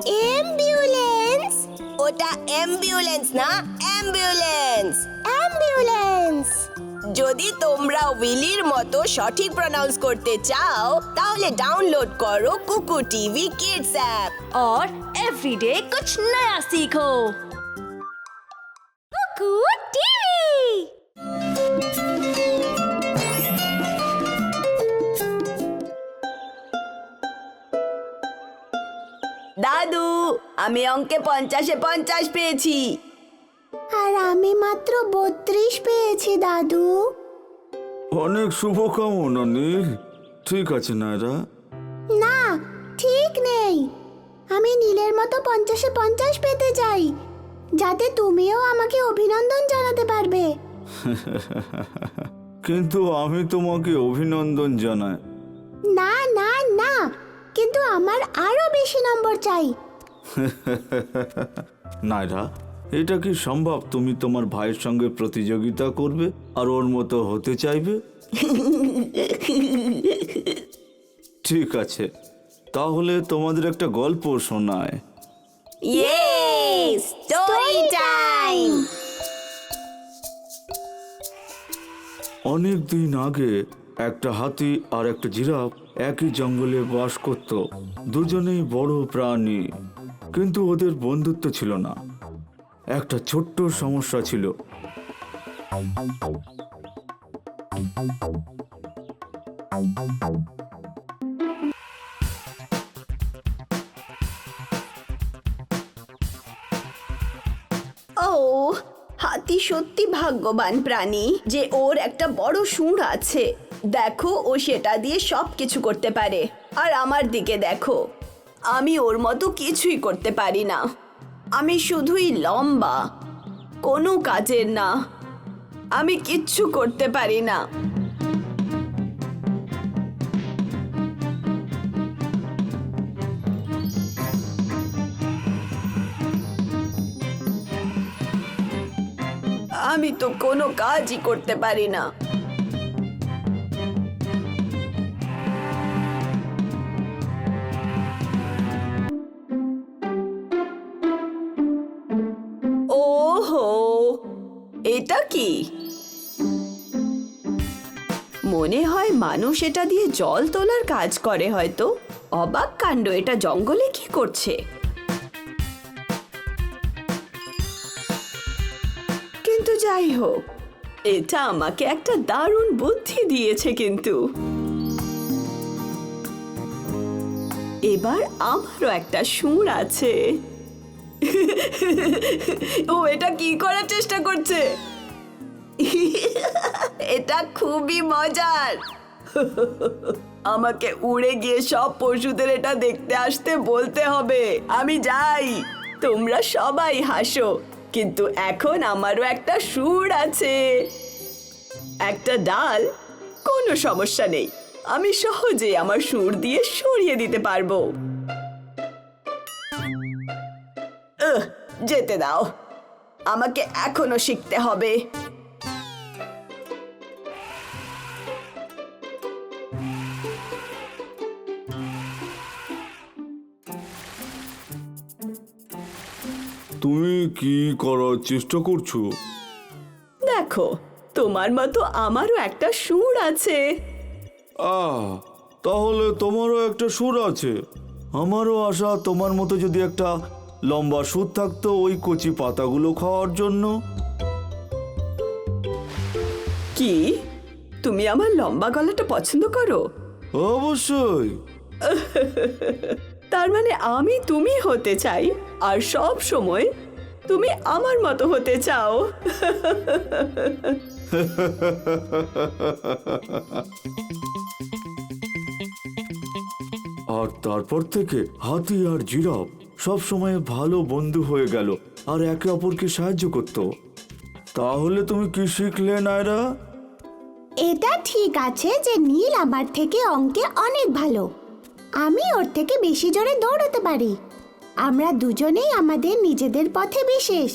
Ambulance. ওটা ambulance না, ambulance. Ambulance. যদি তোমরা উইলির মতো সঠিক প্রনাউন্স করতে চাও তাহলে ডাউনলোড করো কুকু টিভি কিডস অ্যাপ। और एवरीडे कुछ नया सीखो। कुकू टीवी। দাদু, আমি অঙ্কে 50-এ 50 পেয়েছি। আর আমি মাত্র 32 পেয়েছি দাদু। অনেক শুভকামনা নীল। ঠিক আছে নায়রা। না, ঠিক নেই। আমি নীলের মতো 50-এ 50 পেতে চাই, যাতে তুমিও আমাকে অভিনন্দন জানাতে পারবে। কিন্তু আমি তোমাকে অভিনন্দন জানাই। না না না, কিন্তু আমার আরো বেশি নম্বর চাই। নায়রা, এটা কি সম্ভব তুমি তোমার ভাইয়ের সঙ্গে প্রতিযোগিতা করবে আর ওর মতো হতে চাইবে? ঠিক আছে, তাহলে তোমাদের একটা গল্প শোনায়। Yes, story time. অনেক দিন আগে একটা হাতি আর একটা জিরাফ একই জঙ্গলে বাস করত। দুজনেই বড় প্রাণী, কিন্তু ওদের বন্ধুত্ব ছিল না। একটা ছোট্ট সমস্যা ছিল। ও, হাতি সত্যি ভাগ্যবান প্রাণী যে ওর একটা বড় শুঁড় আছে। দেখো, ও সেটা দিয়ে সব কিছু করতে পারে। আর আমার দিকে দেখো, আমি ওর মতো কিছুই করতে পারি না। আমি শুধুই লম্বা, কোনো কাজের না। আমি কিচ্ছু করতে পারি না। আমি তো কোনো কাজই করতে পারি না। ওহো, এটা কি? মনে হয় মানুষ এটা দিয়ে জল তোলার কাজ করে হয়তো। অবাক কাণ্ড, এটা জঙ্গলে কি করছে? কিন্তু যাই হোক, এটা আমাকে একটা দারুণ বুদ্ধি দিয়েছে। কিন্তু এবার আমারও একটা শুঁড় আছে। ও এটা কি করার চেষ্টা করছে? এটা খুবই মজার। আমাকে উড়ে গিয়ে সব পশুদের এটা দেখতে আসতে বলতে হবে। আমি যাই, তোমরা সবাই হাসো, কিন্তু এখন আমারও একটা শুঁড় আছে। একটা ডাল, কোনো সমস্যা নেই। আমি সহজেই আমার শুঁড় দিয়ে সরিয়ে দিতে পারবো। যেতে দাও, আমাকে এখনো শিখতে হবে। তুমি কি করার চেষ্টা করছো? দেখো, তোমার মতো আমারও একটা শুঁড় আছে। তাহলে তোমারও একটা সুর আছে। আমারও আশা তোমার মতো যদি একটা লম্বা সুর থাকতো ওই কচি পাতাগুলো খাওয়ার জন্য। কি তুমি আমার লম্বা গলাটা পছন্দ করো? অবশ্যই। তার মানে আমি তুমি হতে চাই, আর সব সময় তুমি আমার মতো হতে চাও। আর তারপর থেকে হাতি আর জিরাফ সব সময় ভালো বন্ধু হয়ে গেল আর একে অপরকে সাহায্য করত। তাহলে তুমি কি শিখলে নায়রা? এটা ঠিক আছে যে নীল আমার থেকে অঙ্কে অনেক ভালো। আমি ওর থেকে বেশি জোরে দৌড়াতে পারি। আমরা দুজনেই আমাদের নিজেদের পথে বিশেষ।